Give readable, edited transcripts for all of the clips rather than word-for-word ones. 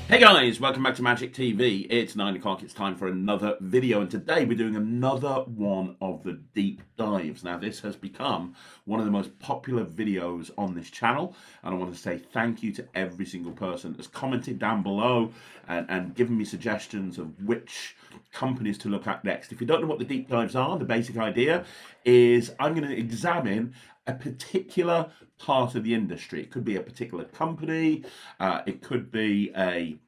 Hey guys, welcome back to Magic TV. It's 9 o'clock, it's time for another video, and today we're doing another one of the deep dives. Now, this has become one of the most popular videos on this channel, and I want to say thank you to every single person that's commented down below and given me suggestions of which companies to look at next. If you don't know what the deep dives are, the basic idea is I'm going to examine a particular part of the industry. It could be a particular company, it could be a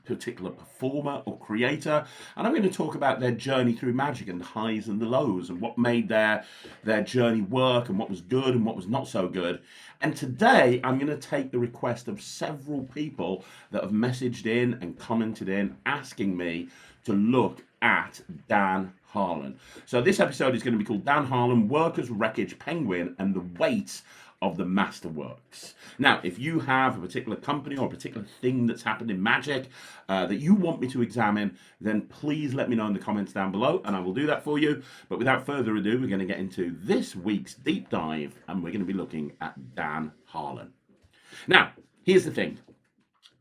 particular performer or creator, and I'm going to talk about their journey through magic and the highs and the lows and what made their journey work and what was good and what was not so good. And today I'm going to take the request of several people that have messaged in and commented in asking me to look at Dan Harlan. So this episode is going to be called Dan Harlan, Workers, Wreckage, Penguin, and the Weight of the Masterworks. Now, if you have a particular company or a particular thing that's happened in Magic that you want me to examine, then please let me know in the comments down below, and I will do that for you. But without further ado, we're going to get into this week's deep dive, and we're going to be looking at Dan Harlan. Now, here's the thing.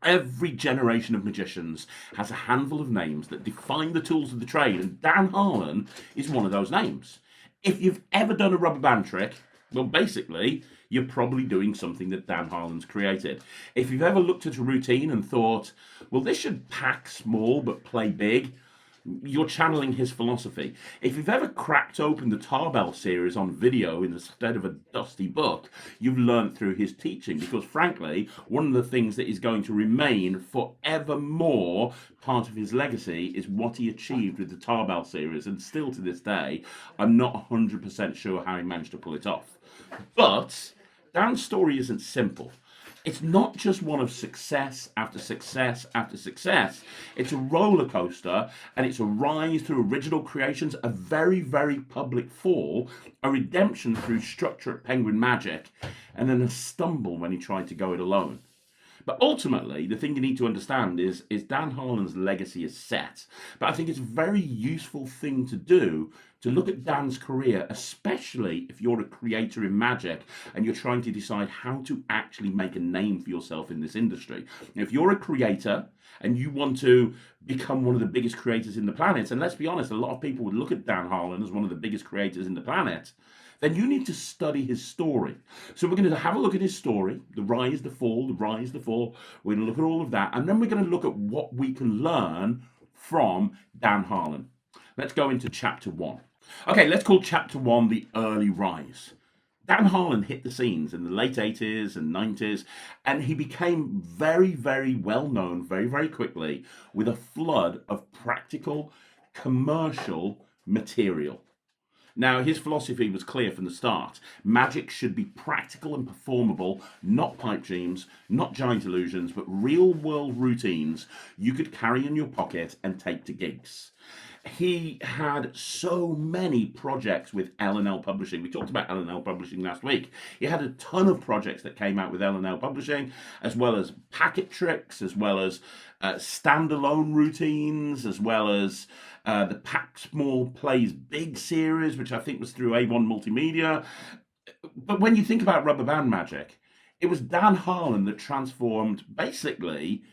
Every generation of magicians has a handful of names that define the tools of the trade, and Dan Harlan is one of those names. If you've ever done a rubber band trick, well, basically, you're probably doing something that Dan Harlan's created. If you've ever looked at a routine and thought, well, this should pack small but play big, you're channeling his philosophy. If you've ever cracked open the Tarbell series on video instead of a dusty book, you've learned through his teaching, because frankly, one of the things that is going to remain forevermore part of his legacy is what he achieved with the Tarbell series, and still to this day, I'm not 100% sure how he managed to pull it off. But Dan's story isn't simple. It's not just one of success after success after success. It's a roller coaster, and it's a rise through original creations, a very, very public fall, a redemption through structure at Penguin Magic, and then a stumble when he tried to go it alone. But ultimately, the thing you need to understand is Dan Harlan's legacy is set. But I think it's a very useful thing to do to look at Dan's career, especially if you're a creator in Magic and you're trying to decide how to actually make a name for yourself in this industry. If you're a creator and you want to become one of the biggest creators in the planet, and let's be honest, a lot of people would look at Dan Harlan as one of the biggest creators in the planet, then you need to study his story. So we're going to have a look at his story, the rise, the fall, the rise, the fall. We're going to look at all of that, and then we're going to look at what we can learn from Dan Harlan. Let's go into chapter 1. Okay, let's call chapter 1 the early rise. Dan Harlan hit the scenes in the late 80s and 90s, and he became very, very well known very, very quickly with a flood of practical, commercial material. Now, his philosophy was clear from the start. Magic should be practical and performable, not pipe dreams, not giant illusions, but real-world routines you could carry in your pocket and take to gigs. He had so many projects with L&L Publishing. We talked about L&L Publishing last week. He had a ton of projects that came out with L&L Publishing, as well as packet tricks, as well as standalone routines, as well as the Pack Small Plays Big series, which I think was through A1 Multimedia. But when you think about rubber band magic, it was Dan Harlan that transformed basically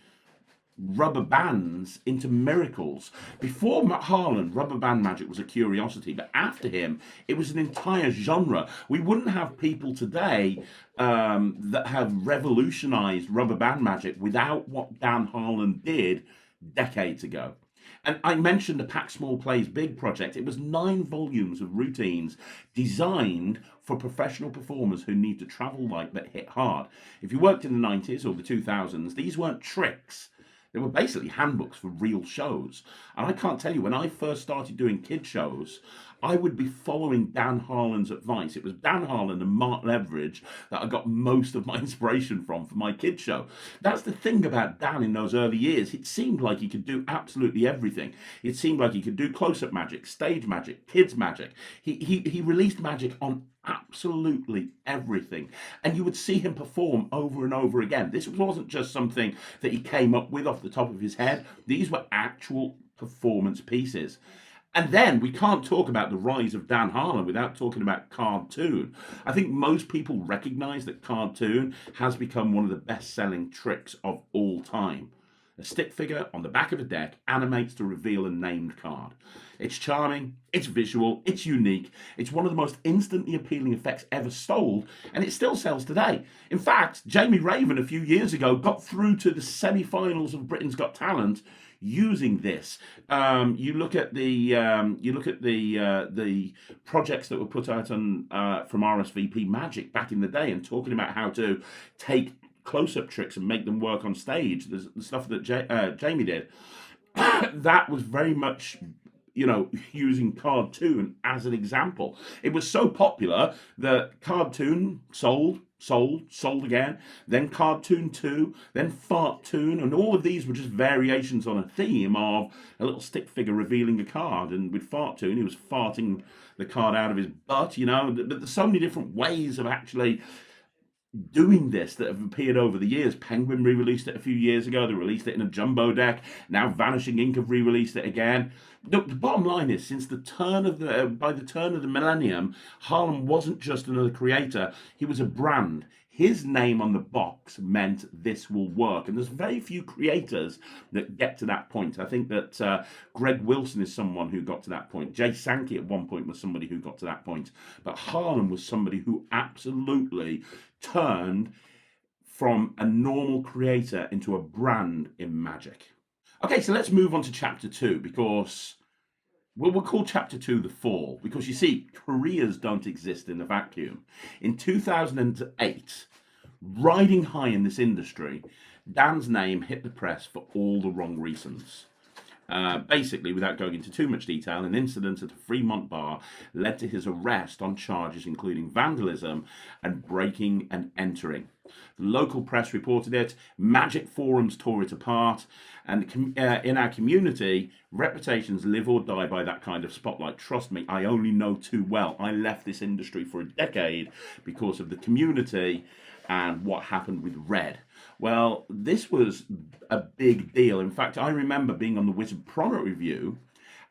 rubber bands into miracles. Before Harlan, rubber band magic was a curiosity, but after him, it was an entire genre. We wouldn't have people today that have revolutionized rubber band magic without what Dan Harlan did decades ago. And I mentioned the Pack Small Plays Big project. It was 9 volumes of routines designed for professional performers who need to travel light but hit hard. If you worked in the 90s or the 2000s, these weren't tricks. They were basically handbooks for real shows. And I can't tell you, when I first started doing kid shows, I would be following Dan Harlan's advice. It was Dan Harlan and Mark Leverage that I got most of my inspiration from for my kid show. That's the thing about Dan in those early years. It seemed like he could do absolutely everything. It seemed like he could do close-up magic, stage magic, kids magic. He released magic on absolutely everything, and you would see him perform over and over again. This wasn't just something that he came up with off the top of his head. These were actual performance pieces. And then we can't talk about the rise of Dan Harlan without talking about cartoon. I think most people recognize that cartoon has become one of the best-selling tricks of all time. A stick figure on the back of a deck animates to reveal a named card. It's charming, it's visual, it's unique, it's one of the most instantly appealing effects ever sold, and it still sells today. In fact, Jamie Raven a few years ago got through to the semi-finals of Britain's Got Talent using this. You look at the projects that were put out on from RSVP Magic back in the day, and talking about how to take close-up tricks and make them work on stage. The stuff that Jamie did, that was very much, using cartoon as an example. It was so popular that cartoon sold again, then cartoon 2, then fartoon, and all of these were just variations on a theme of a little stick figure revealing a card. And with fartoon, he was farting the card out of his butt, but there's so many different ways of actually doing this that have appeared over the years. Penguin re-released it a few years ago. They released it in a jumbo deck. Now Vanishing Ink have re-released it again. The bottom line is, since by the turn of the millennium, Harlan wasn't just another creator. He was a brand. His name on the box meant this will work. And there's very few creators that get to that point. I think that Greg Wilson is someone who got to that point. Jay Sankey at one point was somebody who got to that point. But Harlan was somebody who absolutely turned from a normal creator into a brand in Magic. Okay, so let's move on to chapter 2, because we'll call chapter 2 the fall, because you see, careers don't exist in a vacuum. In 2008, riding high in this industry, Dan's name hit the press for all the wrong reasons. Basically, without going into too much detail, an incident at a Fremont bar led to his arrest on charges including vandalism and breaking and entering. The local press reported it, Magic forums tore it apart, and in our community, reputations live or die by that kind of spotlight. Trust me, I only know too well. I left this industry for a decade because of the community and what happened with Red. Well, this was a big deal. In fact, I remember being on the Wizard product review,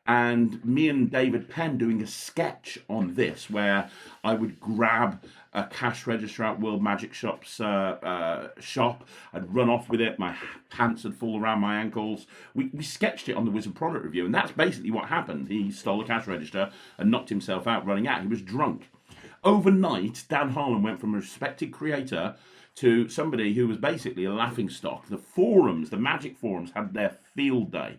and me and David Penn doing a sketch on this, where I would grab a cash register at World Magic Shop's shop. I'd run off with it. My pants would fall around my ankles. We sketched it on the Wizard product review, and that's basically what happened. He stole a cash register and knocked himself out running out. He was drunk. Overnight, Dan Harlan went from a respected creator to somebody who was basically a laughingstock. The forums, the Magic forums, had their field day.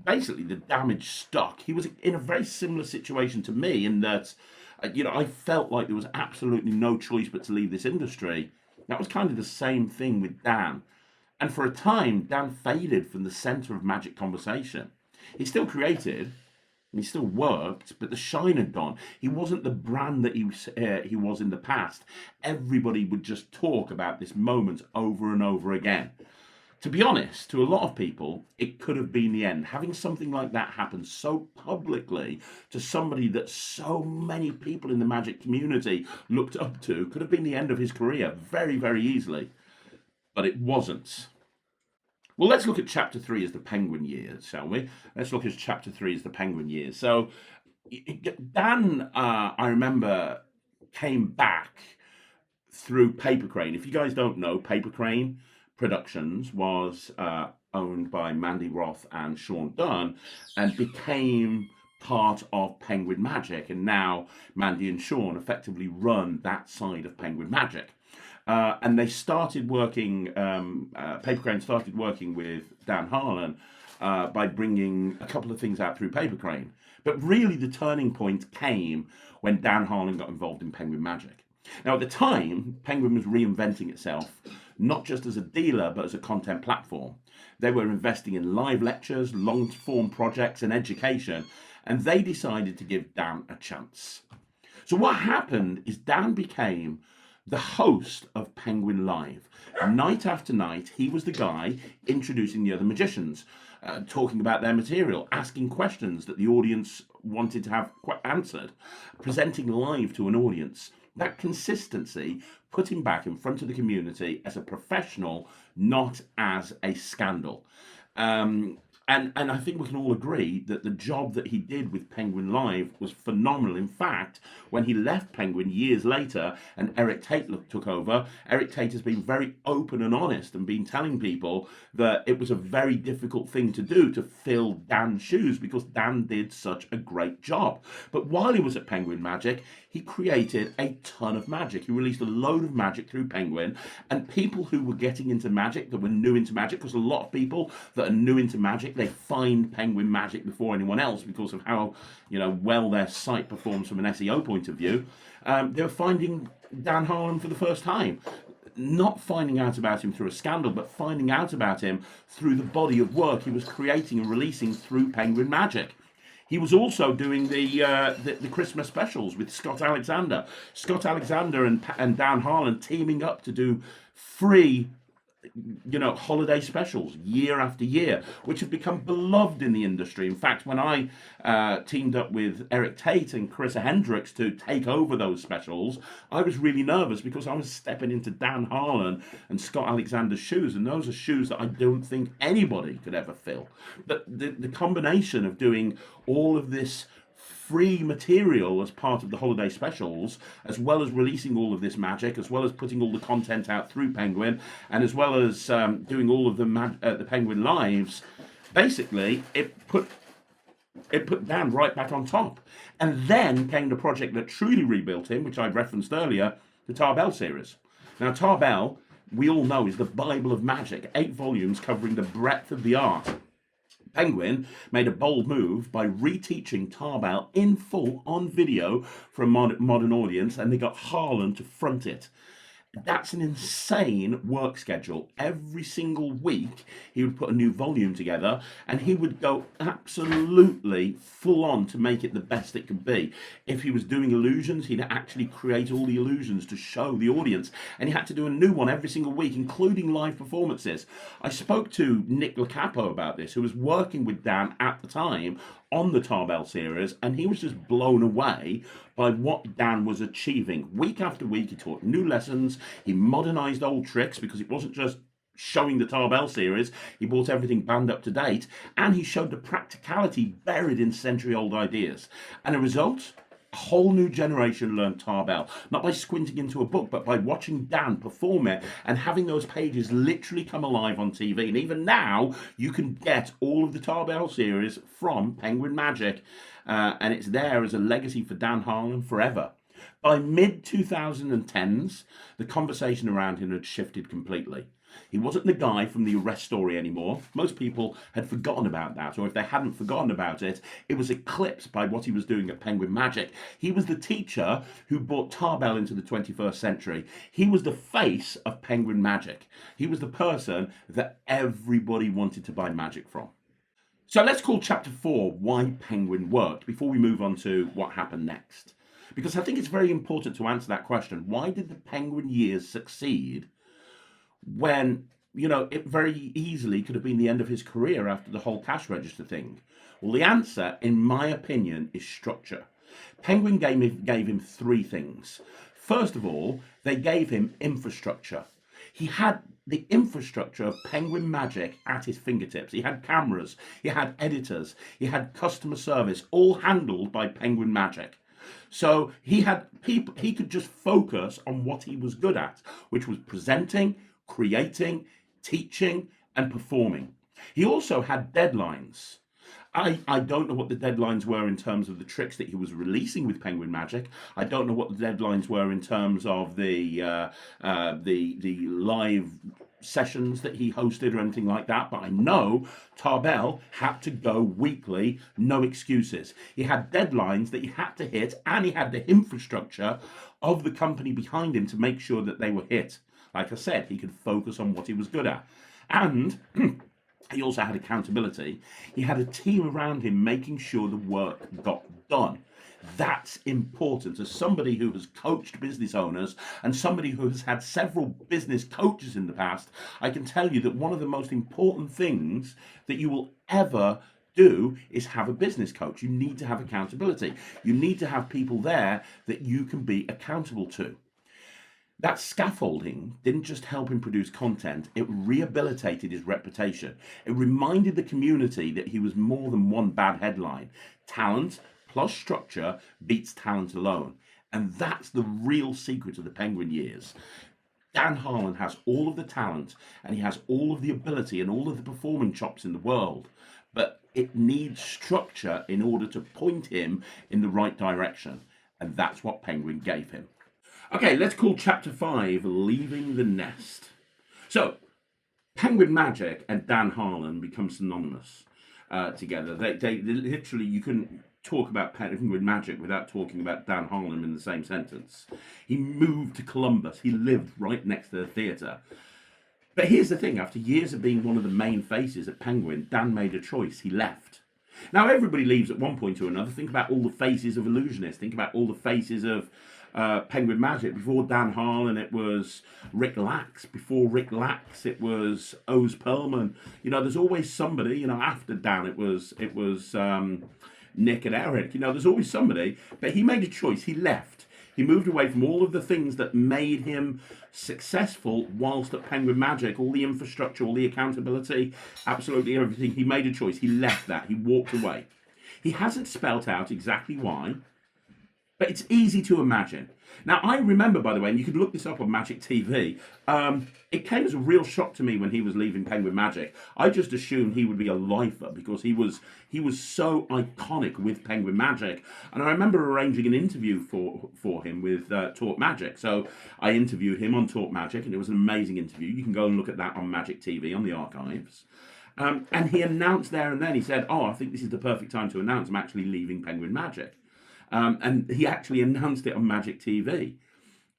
Basically, the damage stuck. He was in a very similar situation to me, in that, I felt like there was absolutely no choice but to leave this industry. That was kind of the same thing with Dan. And for a time, Dan faded from the center of Magic conversation. He still created, and he still worked, but the shine had gone. He wasn't the brand that he was in the past. Everybody would just talk about this moment over and over again. To be honest, to a lot of people, it could have been the end. Having something like that happen so publicly to somebody that so many people in the Magic community looked up to could have been the end of his career very, very easily. But it wasn't. Well, let's look at chapter 3 as the Penguin years, shall we? Let's look at chapter 3 as the Penguin years. So Dan, I remember, came back through Paper Crane. If you guys don't know, Paper Crane Productions was owned by Mandy Roth and Sean Dunn, and became part of Penguin Magic. And now Mandy and Sean effectively run that side of Penguin Magic. And they started working, Paper Crane started working with Dan Harlan by bringing a couple of things out through Paper Crane. But really the turning point came when Dan Harlan got involved in Penguin Magic. Now at the time, Penguin was reinventing itself, not just as a dealer, but as a content platform. They were investing in live lectures, long-form projects, and education, and they decided to give Dan a chance. So what happened is Dan became the host of Penguin Live. Night after night, he was the guy introducing the other magicians, talking about their material, asking questions that the audience wanted to have answered, presenting live to an audience. That consistency put him back in front of the community as a professional, not as a scandal. And I think we can all agree that the job that he did with Penguin Live was phenomenal. In fact, when he left Penguin years later and Eric Tate took over, Eric Tate has been very open and honest and been telling people that it was a very difficult thing to do to fill Dan's shoes because Dan did such a great job. But while he was at Penguin Magic, he created a ton of magic. He released a load of magic through Penguin, and people who were getting into magic, that were new into magic, because a lot of people that are new into magic, they find Penguin Magic before anyone else because of how well their site performs from an SEO point of view. They were finding Dan Harlan for the first time. Not finding out about him through a scandal, but finding out about him through the body of work he was creating and releasing through Penguin Magic. He was also doing the Christmas specials with Scott Alexander. Scott Alexander and Dan Harlan teaming up to do free holiday specials year after year, which have become beloved in the industry. In fact, when I teamed up with Eric Tate and Carissa Hendricks to take over those specials, I was really nervous because I was stepping into Dan Harlan and Scott Alexander's shoes, and those are shoes that I don't think anybody could ever fill. But the combination of doing all of this free material as part of the holiday specials, as well as releasing all of this magic, as well as putting all the content out through Penguin, and as well as doing all of the Penguin Lives, basically it put Dan right back on top. And then came the project that truly rebuilt him, which I referenced earlier, the Tarbell series. Now, Tarbell, we all know, is the Bible of magic, 8 volumes covering the breadth of the art. Penguin made a bold move by reteaching Tarbell in full on video for a modern audience, and they got Harlan to front it. That's an insane work schedule. Every single week, he would put a new volume together, and he would go absolutely full on to make it the best it could be. If he was doing illusions, he'd actually create all the illusions to show the audience, and he had to do a new one every single week, including live performances. I spoke to Nick Lacapo about this, who was working with Dan at the time on the Tarbell series, and he was just blown away by what Dan was achieving. Week after week, he taught new lessons, he modernized old tricks, because it wasn't just showing the Tarbell series, he brought everything band up to date, and he showed the practicality buried in century-old ideas. And a result, a whole new generation learned Tarbell, not by squinting into a book, but by watching Dan perform it and having those pages literally come alive on TV. And even now, you can get all of the Tarbell series from Penguin Magic, and it's there as a legacy for Dan Harlan forever. By mid-2010s, the conversation around him had shifted completely. He wasn't the guy from the arrest story anymore. Most people had forgotten about that, or if they hadn't forgotten about it, it was eclipsed by what he was doing at Penguin Magic. He was the teacher who brought Tarbell into the 21st century. He was the face of Penguin Magic. He was the person that everybody wanted to buy magic from. So let's call Chapter 4 Why Penguin Worked before we move on to what happened next. Because I think it's very important to answer that question. Why did the Penguin years succeed when, it very easily could have been the end of his career after the whole cash register thing? Well, the answer, in my opinion, is structure. Penguin gave him 3 things. First of all, they gave him infrastructure. He had the infrastructure of Penguin Magic at his fingertips. He had cameras, he had editors, he had customer service, all handled by Penguin Magic. So he had people, he could just focus on what he was good at, which was presenting, creating, teaching, and performing. He also had deadlines. I don't know what the deadlines were in terms of the tricks that he was releasing with Penguin Magic. I don't know what the deadlines were in terms of the live sessions that he hosted or anything like that, but I know Tarbell had to go weekly, no excuses. He had deadlines that he had to hit, and he had the infrastructure of the company behind him to make sure that they were hit. Like I said, he could focus on what he was good at. And he also had accountability. He had a team around him making sure the work got done. That's important. As somebody who has coached business owners and somebody who has had several business coaches in the past, I can tell you that one of the most important things that you will ever do is have a business coach. You need to have accountability. You need to have people there that you can be accountable to. That scaffolding didn't just help him produce content, it rehabilitated his reputation. It reminded the community that he was more than one bad headline. Talent plus structure beats talent alone. And that's the real secret of the Penguin years. Dan Harlan has all of the talent and he has all of the ability and all of the performing chops in the world. But it needs structure in order to point him in the right direction. And that's what Penguin gave him. Okay, let's call chapter 5 Leaving the Nest. So, Penguin Magic and Dan Harlan become synonymous together. They literally, you couldn't talk about Penguin Magic without talking about Dan Harlan in the same sentence. He moved to Columbus. He lived right next to the theatre. But here's the thing, after years of being one of the main faces at Penguin, Dan made a choice. He left. Now, everybody leaves at one point or another. Think about all the faces of Illusionists. Think about all the faces of Penguin Magic. Before Dan Harlan, it was Rick Lax. Before Rick Lax, it was Oz Perlman. You know, there's always somebody. You know, after Dan, it was Nick and Eric. You know, there's always somebody. But he made a choice. He left. He moved away from all of the things that made him successful whilst at Penguin Magic, all the infrastructure, all the accountability, absolutely everything. He made a choice. He left that. He walked away. He hasn't spelt out exactly why, but it's easy to imagine. Now, I remember, by the way, and you can look this up on Magic TV, it came as a real shock to me when he was leaving Penguin Magic. I just assumed he would be a lifer because he was so iconic with Penguin Magic. And I remember arranging an interview for him with Talk Magic. So I interviewed him on Talk Magic, and it was an amazing interview. You can go and look at that on Magic TV, on the archives. And he announced there and then, he said, I think this is the perfect time to announce I'm actually leaving Penguin Magic. And he actually announced it on Magic TV.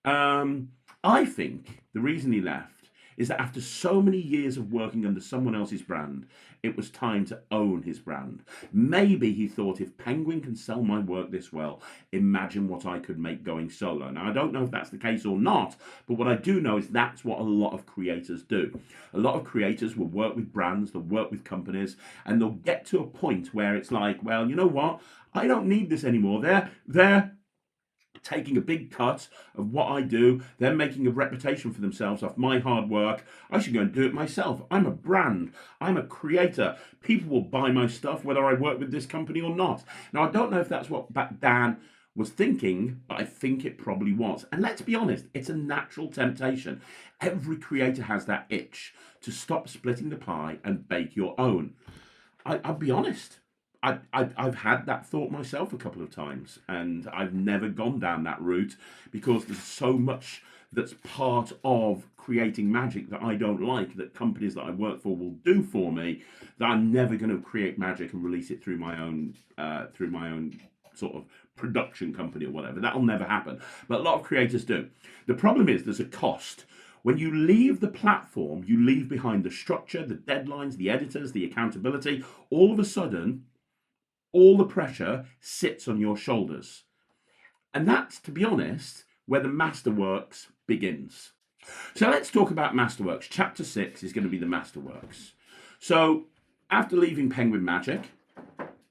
I think the reason he left is that after so many years of working under someone else's brand, it was time to own his brand. Maybe he thought, if Penguin can sell my work this well, imagine what I could make going solo. Now, I don't know if that's the case or not, but what I do know is that's what a lot of creators do. A lot of creators will work with brands, they'll work with companies, and they'll get to a point where it's like, well, you know what? I don't need this anymore. They're taking a big cut of what I do. They're making a reputation for themselves off my hard work. I should go and do it myself. I'm a brand. I'm a creator. People will buy my stuff whether I work with this company or not. Now, I don't know if that's what Dan was thinking, but I think it probably was. And let's be honest, it's a natural temptation. Every creator has that itch to stop splitting the pie and bake your own. I'll be honest. I've had that thought myself a couple of times, and I've never gone down that route because there's so much that's part of creating magic that I don't like, that companies that I work for will do for me, that I'm never going to create magic and release it through my own sort of production company or whatever. That'll never happen. But a lot of creators do. The problem is there's a cost. When you leave the platform, you leave behind the structure, the deadlines, the editors, the accountability. All of a sudden, all the pressure sits on your shoulders. And that's, to be honest, where the Masterworks begins. So let's talk about Masterworks. Chapter 6 is going to be the Masterworks. So after leaving Penguin Magic,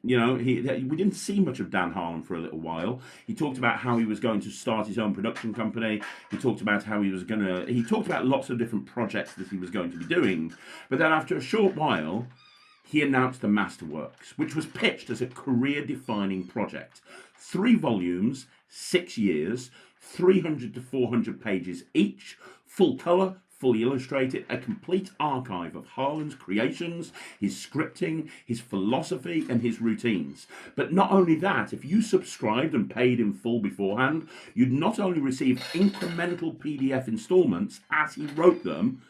you know, we didn't see much of Dan Harlan for a little while. He talked about how he was going to start his own production company. He talked about how he talked about lots of different projects that he was going to be doing. But then after a short while, he announced the Masterworks, which was pitched as a career-defining project. 3 volumes, 6 years, 300 to 400 pages each, full colour, fully illustrated, a complete archive of Harlan's creations, his scripting, his philosophy, and his routines. But not only that, if you subscribed and paid in full beforehand, you'd not only receive incremental PDF installments as he wrote them,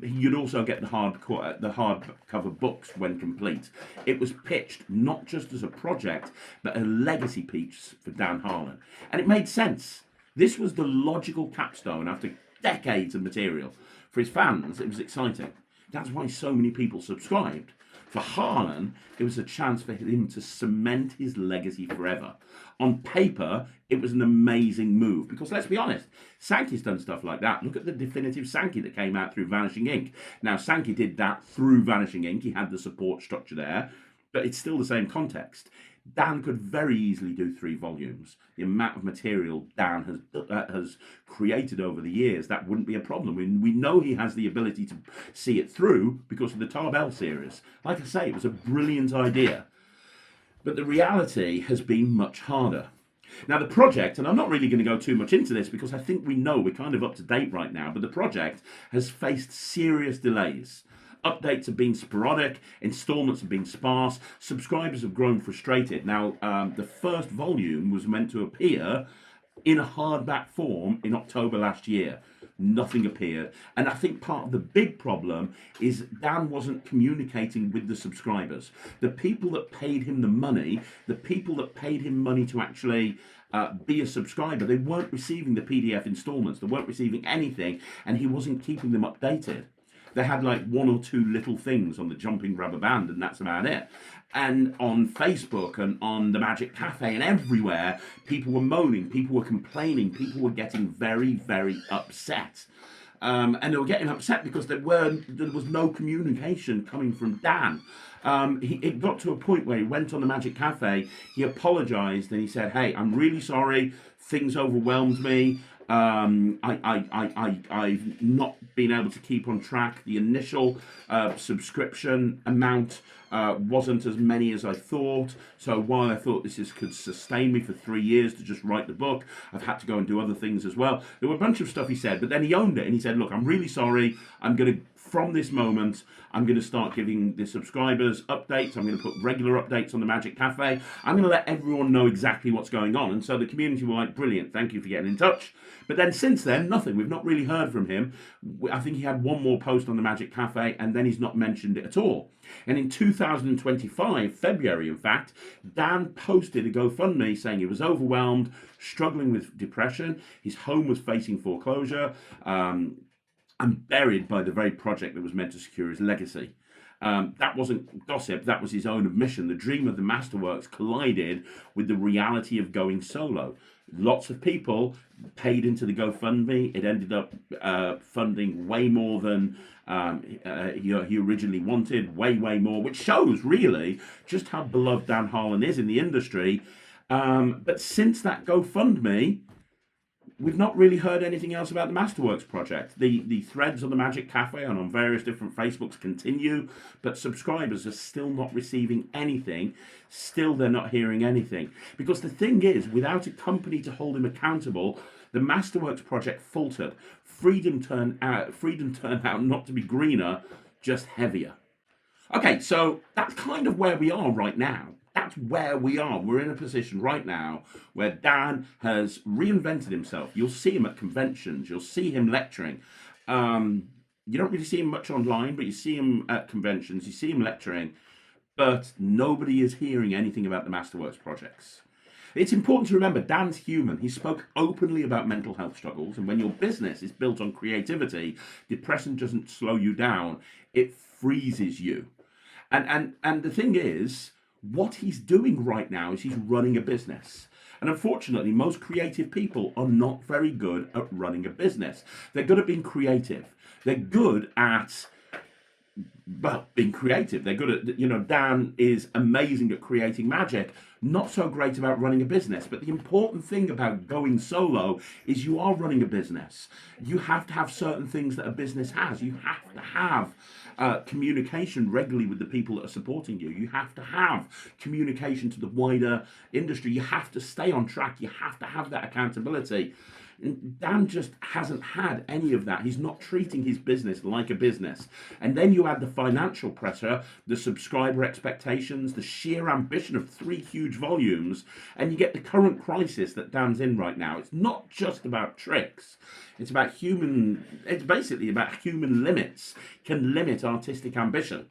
you'd also get the hardcover books when complete. It was pitched not just as a project, but a legacy piece for Dan Harlan. And it made sense. This was the logical capstone after decades of material. For his fans, it was exciting. That's why so many people subscribed. For Harlan, it was a chance for him to cement his legacy forever. On paper, it was an amazing move because, let's be honest, Sankey's done stuff like that. Look at the definitive Sankey that came out through Vanishing Ink. Now, Sankey did that through Vanishing Ink. He had the support structure there, but it's still the same context. Dan could very easily do 3 volumes. The amount of material Dan has created over the years, that wouldn't be a problem. We know he has the ability to see it through because of the Tarbell series. Like I say, it was a brilliant idea. But the reality has been much harder. Now, the project, and I'm not really going to go too much into this because I think we know we're kind of up to date right now, but the project has faced serious delays. Updates have been sporadic, installments have been sparse, subscribers have grown frustrated. Now, the first volume was meant to appear in a hardback form in October last year. Nothing appeared. And I think part of the big problem is Dan wasn't communicating with the subscribers. The people that paid him the money, the people that paid him money to actually be a subscriber, they weren't receiving the PDF installments. They weren't receiving anything, and he wasn't keeping them updated. They had like 1 or 2 little things on the jumping rubber band, and that's about it. And on Facebook and on the Magic Cafe and everywhere, people were moaning, people were complaining, people were getting very, very upset. And they were getting upset because there was no communication coming from Dan. It got to a point where he went on the Magic Cafe, he apologized and he said, "Hey, I'm really sorry, things overwhelmed me. I've not been able to keep on track. The initial subscription amount wasn't as many as I thought. So while I thought could sustain me for 3 years to just write the book, I've had to go and do other things as well." There were a bunch of stuff he said, but then he owned it and he said, "Look, I'm really sorry. From this moment, I'm going to start giving the subscribers updates. I'm going to put regular updates on the Magic Cafe. I'm going to let everyone know exactly what's going on." And so the community were like, "Brilliant, thank you for getting in touch." But then since then, nothing. We've not really heard from him. I think he had 1 more post on the Magic Cafe, and then he's not mentioned it at all. And in 2025, February in fact, Dan posted a GoFundMe saying he was overwhelmed, struggling with depression. His home was facing foreclosure. And buried by the very project that was meant to secure his legacy. That wasn't gossip, that was his own admission. The dream of the Masterworks collided with the reality of going solo. Lots of people paid into the GoFundMe. It ended up funding way more than he originally wanted, way more, which shows really just how beloved Dan Harlan is in the industry. But since that GoFundMe, we've not really heard anything else about the Masterworks project. The threads on the Magic Cafe and on various different Facebooks continue, but subscribers are still not receiving anything. Still, they're not hearing anything. Because the thing is, without a company to hold him accountable, the Masterworks project faltered. Freedom turned out not to be greener, just heavier. Okay, so that's kind of where we are right now. That's where we are. We're in a position right now where Dan has reinvented himself. You'll see him at conventions. You'll see him lecturing. You don't really see him much online, but you see him at conventions. You see him lecturing. But nobody is hearing anything about the Masterworks projects. It's important to remember Dan's human. He spoke openly about mental health struggles. And when your business is built on creativity, depression doesn't slow you down. It freezes you. And the thing is, what he's doing right now is he's running a business. And unfortunately, most creative people are not very good at running a business. They're good at being creative. They're good at, well, being creative. They're good at, Dan is amazing at creating magic, not so great about running a business. But the important thing about going solo is you are running a business. You have to have certain things that a business has. You have to have communication regularly with the people that are supporting you. You have to have communication to the wider industry. You have to stay on track. You have to have that accountability. And Dan just hasn't had any of that. He's not treating his business like a business. And then you add the financial pressure, the subscriber expectations, the sheer ambition of 3 huge volumes, and you get the current crisis that Dan's in right now. It's not just about tricks. It's basically about human limits can limit artistic ambition.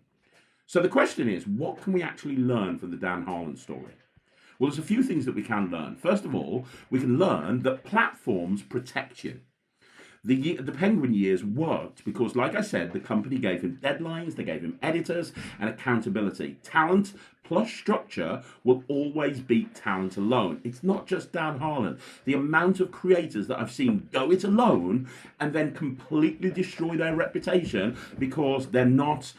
So the question is, what can we actually learn from the Dan Harlan story? Well, there's a few things that we can learn. First of all, we can learn that platforms protect you. The Penguin years worked because, like I said, the company gave him deadlines, they gave him editors and accountability. Talent plus structure will always beat talent alone. It's not just Dan Harlan. The amount of creators that I've seen go it alone and then completely destroy their reputation because they're not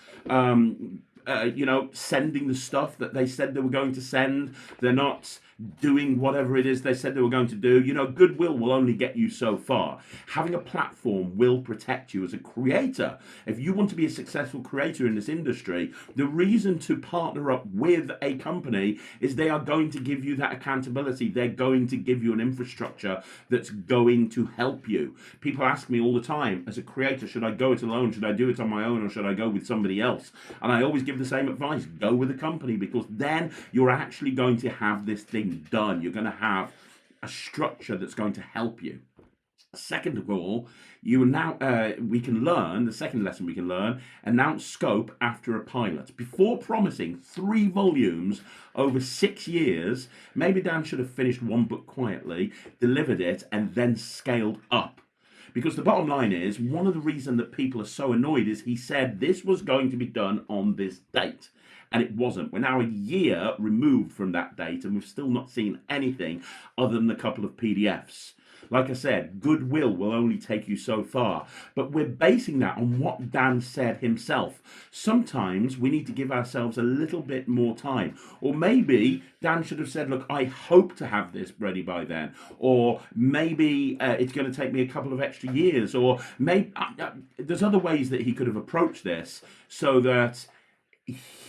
sending the stuff that they said they were going to send. They're not doing whatever it is they said they were going to do. Goodwill will only get you so far. Having a platform will protect you as a creator. If you want to be a successful creator in this industry, the reason to partner up with a company is they are going to give you that accountability. They're going to give you an infrastructure that's going to help you. People ask me all the time, as a creator, should I go it alone? Should I do it on my own, or should I go with somebody else? And I always give the same advice: go with a company, because then you're actually going to have this thing done. You're going to have a structure that's going to help you. Second of all, the second lesson we can learn: announce scope after a pilot. Before promising 3 volumes over 6 years, maybe Dan should have finished one book quietly, delivered it, and then scaled up. Because the bottom line is, one of the reasons that people are so annoyed is he said this was going to be done on this date, and it wasn't. We're now a year removed from that date, and we've still not seen anything other than a couple of PDFs. Like I said, goodwill will only take you so far, but we're basing that on what Dan said himself. Sometimes we need to give ourselves a little bit more time, or maybe Dan should have said, look, I hope to have this ready by then, or maybe it's going to take me a couple of extra years, or maybe there's other ways that he could have approached this so that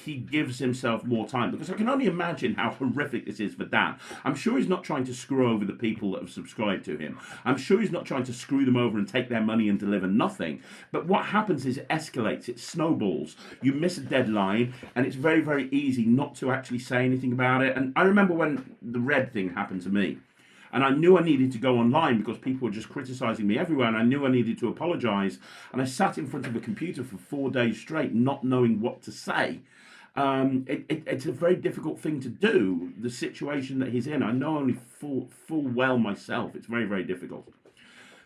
he gives himself more time, because I can only imagine how horrific this is for Dan. I'm sure he's not trying to screw over the people that have subscribed to him. I'm sure he's not trying to screw them over and take their money and deliver nothing. But what happens is it escalates, it snowballs. You miss a deadline, and it's very, very easy not to actually say anything about it. And I remember when the red thing happened to me, and I knew I needed to go online because people were just criticizing me everywhere, and I knew I needed to apologize. And I sat in front of a computer for 4 days straight, not knowing what to say. It's a very difficult thing to do, the situation that he's in. I know only full well myself. It's very, very difficult.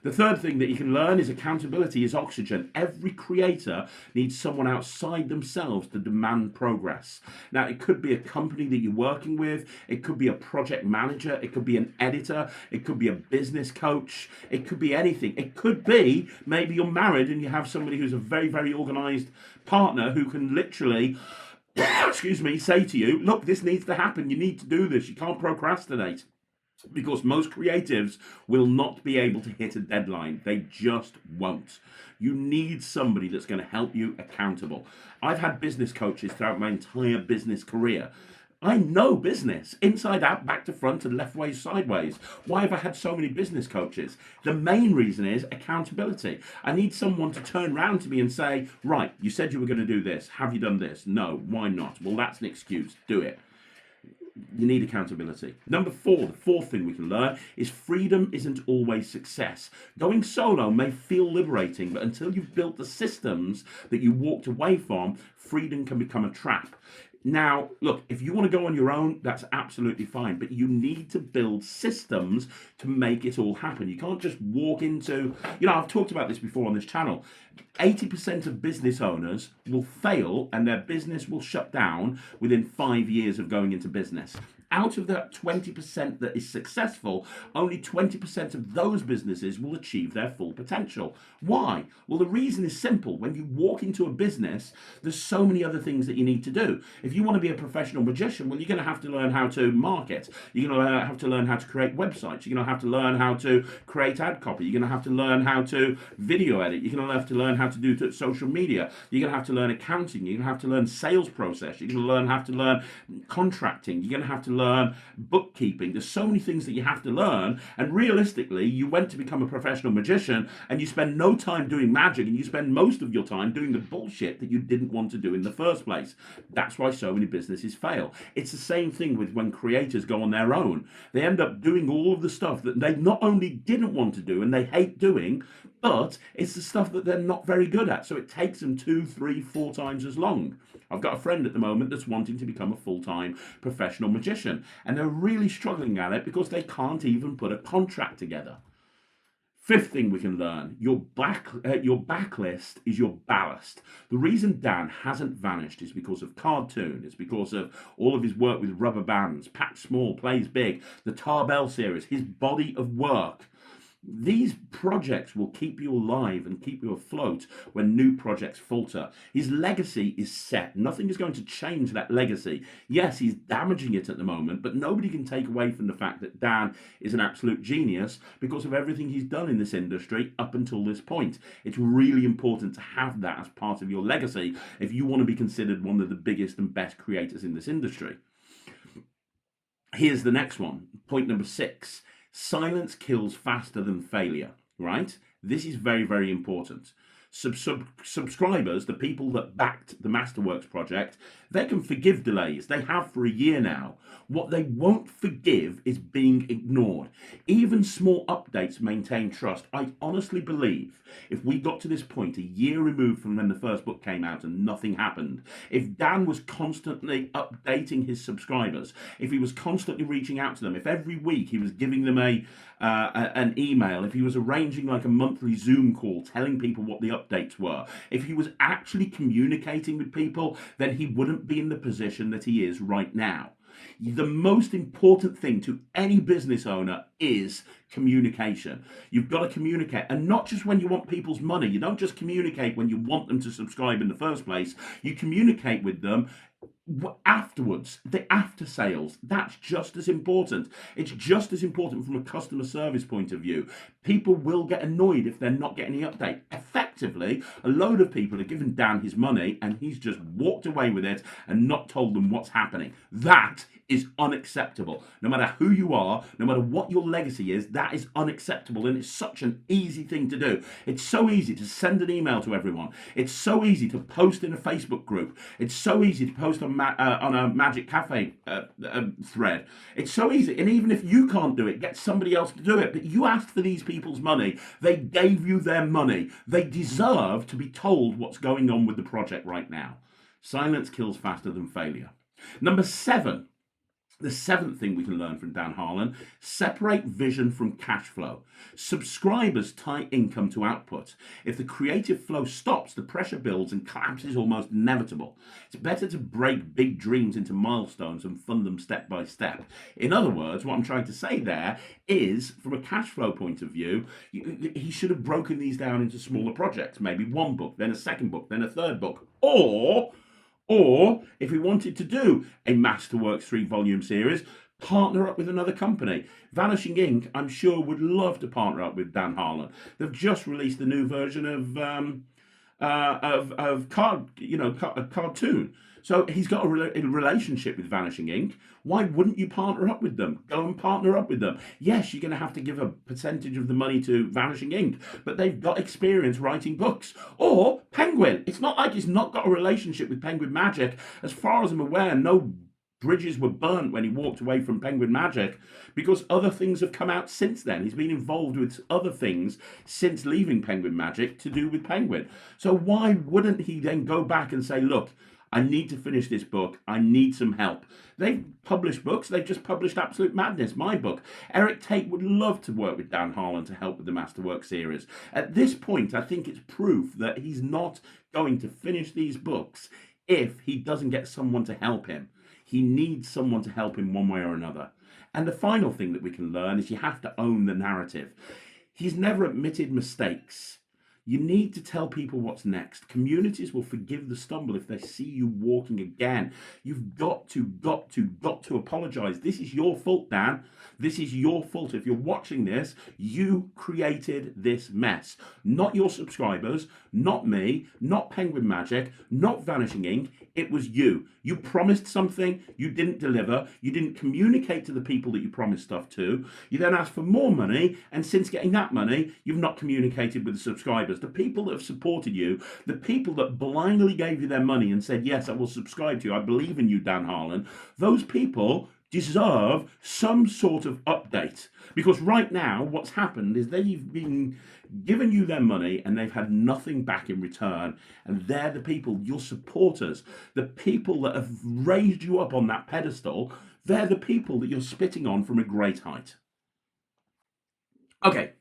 The third thing that you can learn is accountability is oxygen. Every creator needs someone outside themselves to demand progress. Now, it could be a company that you're working with. It could be a project manager. It could be an editor. It could be a business coach. It could be anything. It could be maybe you're married and you have somebody who's a very, very organized partner who can literally say to you, look, this needs to happen. You need to do this. You can't procrastinate. Because most creatives will not be able to hit a deadline. They just won't. You need somebody that's going to help you accountable. I've had business coaches throughout my entire business career. I know business, inside out, back to front, and left ways, sideways. Why have I had so many business coaches? The main reason is accountability. I need someone to turn around to me and say, right, you said you were going to do this. Have you done this? No. Why not? Well, that's an excuse. Do it. You need accountability. Number 4, the fourth thing we can learn is freedom isn't always success. Going solo may feel liberating, but until you've built the systems that you walked away from, freedom can become a trap. Now, look, if you want to go on your own, that's absolutely fine, but you need to build systems to make it all happen. You can't just walk into, I've talked about this before on this channel. 80% of business owners will fail and their business will shut down within 5 years of going into business. Out of that 20% that is successful, only 20% of those businesses will achieve their full potential. Why? Well, the reason is simple. When you walk into a business, there's so many other things that you need to do. If you want to be a professional magician, well, you're going to have to learn how to market. You're going to have to learn how to create websites. You're going to have to learn how to create ad copy. You're going to have to learn how to video edit. You're going to have to learn how to do social media. You're going to have to learn accounting. You're going to have to learn sales process. You're going to have to learn contracting. You're going to have to learn bookkeeping. There's so many things that you have to learn, and realistically you went to become a professional magician and you spend no time doing magic, and you spend most of your time doing the bullshit that you didn't want to do in the first place. That's why so many businesses fail. It's the same thing with when creators go on their own. They end up doing all of the stuff that they not only didn't want to do and they hate doing, but it's the stuff that they're not very good at. So it takes them 2, 3, 4 times as long. I've got a friend at the moment that's wanting to become a full-time professional magician, and they're really struggling at it because they can't even put a contract together. Fifth thing we can learn, your backlist is your ballast. The reason Dan hasn't vanished is because of Cartoon. It's because of all of his work with rubber bands, Pack Small, Plays Big, the Tarbell series, his body of work. These projects will keep you alive and keep you afloat when new projects falter. His legacy is set. Nothing is going to change that legacy. Yes, he's damaging it at the moment, but nobody can take away from the fact that Dan is an absolute genius because of everything he's done in this industry up until this point. It's really important to have that as part of your legacy if you want to be considered one of the biggest and best creators in this industry. Here's the next one. Point number 6. Silence kills faster than failure, right? This is very, very important. Subscribers, the people that backed the Masterworks project, they can forgive delays. They have for a year now. What they won't forgive is being ignored. Even small updates maintain trust. I honestly believe if we got to this point a year removed from when the first book came out and nothing happened, if Dan was constantly updating his subscribers, if he was constantly reaching out to them, if every week he was giving them an email, if he was arranging like a monthly Zoom call telling people what the updates were, if he was actually communicating with people, then he wouldn't be in the position that he is right now. The most important thing to any business owner is communication. You've got to communicate, and not just when you want people's money. You don't just communicate when you want them to subscribe in the first place. You communicate with them afterwards, the after sales. That's just as important. It's just as important from a customer service point of view. People will get annoyed if they're not getting the update. Effectively, a load of people have given Dan his money and he's just walked away with it and not told them what's happening. That is unacceptable. No matter who you are, no matter what your legacy is, that is unacceptable, and it's such an easy thing to do. It's so easy to send an email to everyone. It's so easy to post in a Facebook group. It's so easy to post on a Magic Cafe thread. It's so easy, and even if you can't do it, get somebody else to do it. But you asked for these people's money. They gave you their money. They deserve to be told what's going on with the project right now. Silence kills faster than failure. Number 7. The 7th thing we can learn from Dan Harlan: separate vision from cash flow. Subscribers tie income to output. If the creative flow stops, the pressure builds and collapse is almost inevitable. It's better to break big dreams into milestones and fund them step by step. In other words, what I'm trying to say there is, from a cash flow point of view, he should have broken these down into smaller projects, maybe one book, then a second book, then a third book, or if he wanted to do a Masterworks 3-volume series, partner up with another company. Vanishing Ink, I'm sure, would love to partner up with Dan Harlan. They've just released the new version of cartoon. So he's got a relationship with Vanishing Ink. Why wouldn't you partner up with them? Go and partner up with them. Yes, you're going to have to give a percentage of the money to Vanishing Ink, but they've got experience writing books. Or Penguin. It's not like he's not got a relationship with Penguin Magic. As far as I'm aware, no bridges were burnt when he walked away from Penguin Magic, because other things have come out since then. He's been involved with other things since leaving Penguin Magic to do with Penguin. So why wouldn't he then go back and say, look, I need to finish this book. I need some help. They've published books. They've just published Absolute Madness, my book. Eric Tate would love to work with Dan Harlan to help with the Masterworks series. At this point, I think it's proof that he's not going to finish these books if he doesn't get someone to help him. He needs someone to help him one way or another. And the final thing that we can learn is you have to own the narrative. He's never admitted mistakes. You need to tell people what's next. Communities will forgive the stumble if they see you walking again. You've got to apologize. This is your fault, Dan. This is your fault. If you're watching this, you created this mess. Not your subscribers, not me, not Penguin Magic, not Vanishing Ink. It was you. You promised something, you didn't deliver. You didn't communicate to the people that you promised stuff to. You then asked for more money, and since getting that money, you've not communicated with the subscribers. The people that have supported you, the people that blindly gave you their money and said, yes, I will subscribe to you, I believe in you, Dan Harlan, those people deserve some sort of update. Because right now, what's happened is they've been given you their money and they've had nothing back in return. And they're the people, your supporters, the people that have raised you up on that pedestal, they're the people that you're spitting on from a great height. Okay,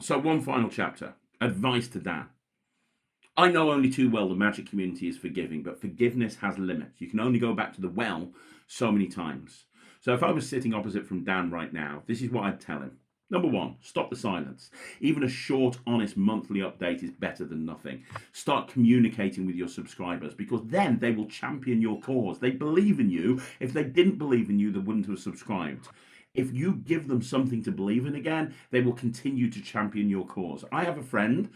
so one final chapter. Advice to Dan. I know only too well the magic community is forgiving, but forgiveness has limits. You can only go back to the well so many times. So if I was sitting opposite from Dan right now, this is what I'd tell him. Number one, stop the silence. Even a short, honest monthly update is better than nothing. Start communicating with your subscribers, because then they will champion your cause. They believe in you. If they didn't believe in you, they wouldn't have subscribed. If you give them something to believe in again, they will continue to champion your cause. I have a friend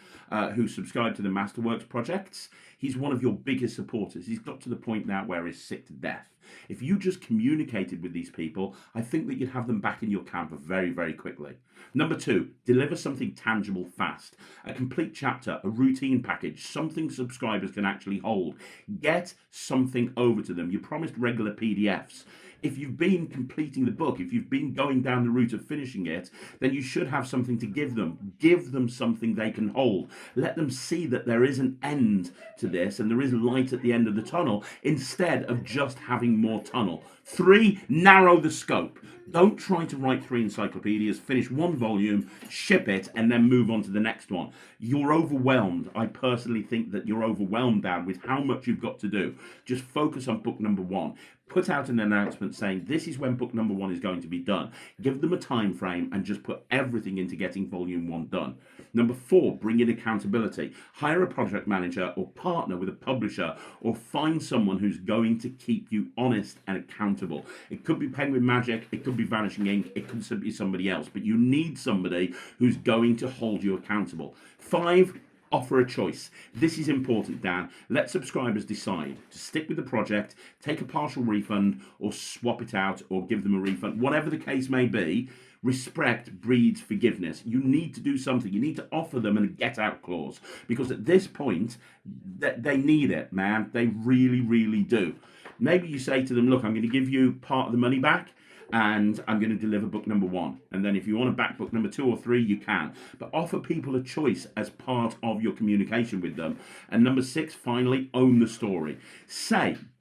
who subscribed to the Masterworks projects. He's one of your biggest supporters. He's got to the point now where he's sick to death. If you just communicated with these people, I think that you'd have them back in your camp very, very quickly. Number two, deliver something tangible fast. A complete chapter, a routine package, something subscribers can actually hold. Get something over to them. You promised regular PDFs. If you've been completing the book, if you've been going down the route of finishing it, then you should have something to give them. Give them something they can hold. Let them see that there is an end to this and there is light at the end of the tunnel, instead of just having more tunnel. Three, narrow the scope. Don't try to write 3 encyclopedias, finish 1 volume, ship it, and then move on to the next one. You're overwhelmed. I personally think that you're overwhelmed, Dan, with how much you've got to do. Just focus on book number 1. Put out an announcement saying this is when book number 1 is going to be done. Give them a time frame and just put everything into getting volume 1 done. Number 4, bring in accountability. Hire a project manager or partner with a publisher, or find someone who's going to keep you honest and accountable. It could be Penguin Magic, it could be Vanishing Ink, it could be somebody else, but you need somebody who's going to hold you accountable. 5, offer a choice. This is important, Dan. Let subscribers decide to stick with the project, take a partial refund, or swap it out, or give them a refund. Whatever the case may be, respect breeds forgiveness. You need to do something. You need to offer them a get-out clause, because at this point, they need it, man. They really, really do. Maybe you say to them, look, I'm going to give you part of the money back, and I'm going to deliver book number 1. And then if you want to back book number 2 or 3, you can. But offer people a choice as part of your communication with them. And number 6, finally, own the story.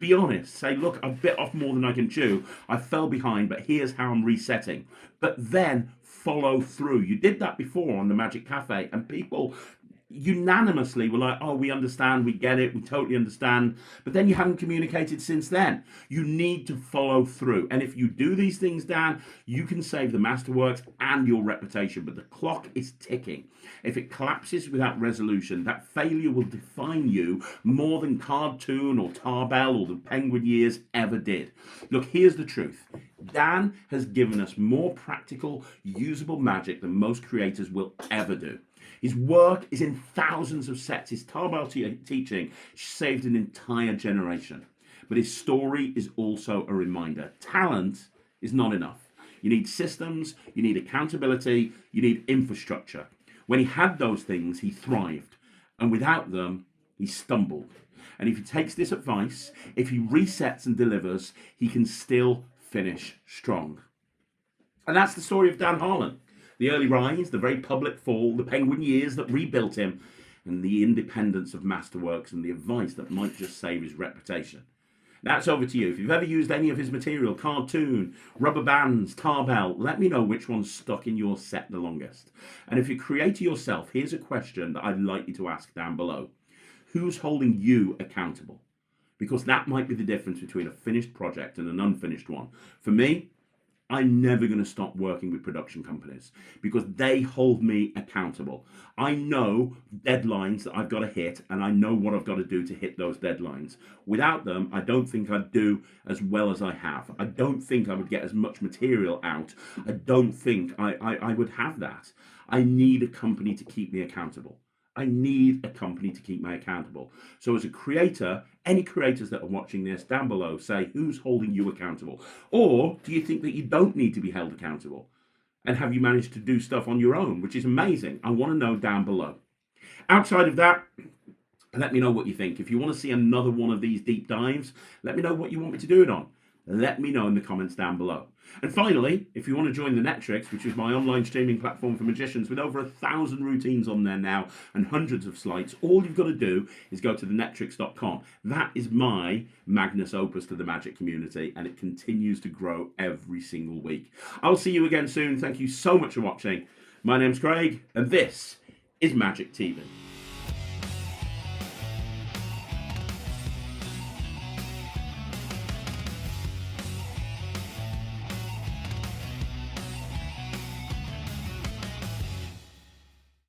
Be honest. Say, look, I've bit off more than I can chew. I fell behind, but here's how I'm resetting. But then follow through. You did that before on the Magic Cafe, and people unanimously were like, oh, we understand, we get it, we totally understand. But then you haven't communicated since then. You need to follow through. And if you do these things, Dan, you can save the Masterworks and your reputation. But the clock is ticking. If it collapses without resolution, that failure will define you more than Cartoon or Tarbell or the Penguin years ever did. Look, here's the truth. Dan has given us more practical, usable magic than most creators will ever do. His work is in thousands of sets. His Tarbell teaching saved an entire generation. But his story is also a reminder. Talent is not enough. You need systems, you need accountability, you need infrastructure. When he had those things, he thrived. And without them, he stumbled. And if he takes this advice, if he resets and delivers, he can still finish strong. And that's the story of Dan Harlan. The early rise, the very public fall, the Penguin years that rebuilt him, and the independence of Masterworks and the advice that might just save his reputation. That's over to you. If you've ever used any of his material, Cartoon, rubber bands, Tarbell, let me know which one's stuck in your set the longest. And if you're creator yourself, here's a question that I'd like you to ask down below. Who's holding you accountable? Because that might be the difference between a finished project and an unfinished one. For me, I'm never going to stop working with production companies because they hold me accountable. I know deadlines that I've got to hit, and I know what I've got to do to hit those deadlines. Without them, I don't think I'd do as well as I have. I don't think I would get as much material out. I don't think I would have that. I need a company to keep me accountable. I need a company to keep me accountable. So as a creator, any creators that are watching this down below, say who's holding you accountable? Or do you think that you don't need to be held accountable? And have you managed to do stuff on your own, which is amazing? I want to know down below. Outside of that, let me know what you think. If you want to see another one of these deep dives, let me know what you want me to do it on. Let me know in the comments down below. And finally, if you want to join the Netrix, which is my online streaming platform for magicians with over 1,000 routines on there now and hundreds of slides, all you've got to do is go to thenetrix.com. That is my magnus opus to the magic community, and it continues to grow every single week. I'll see you again soon. Thank you so much for watching. My name's Craig, and this is Magic TV.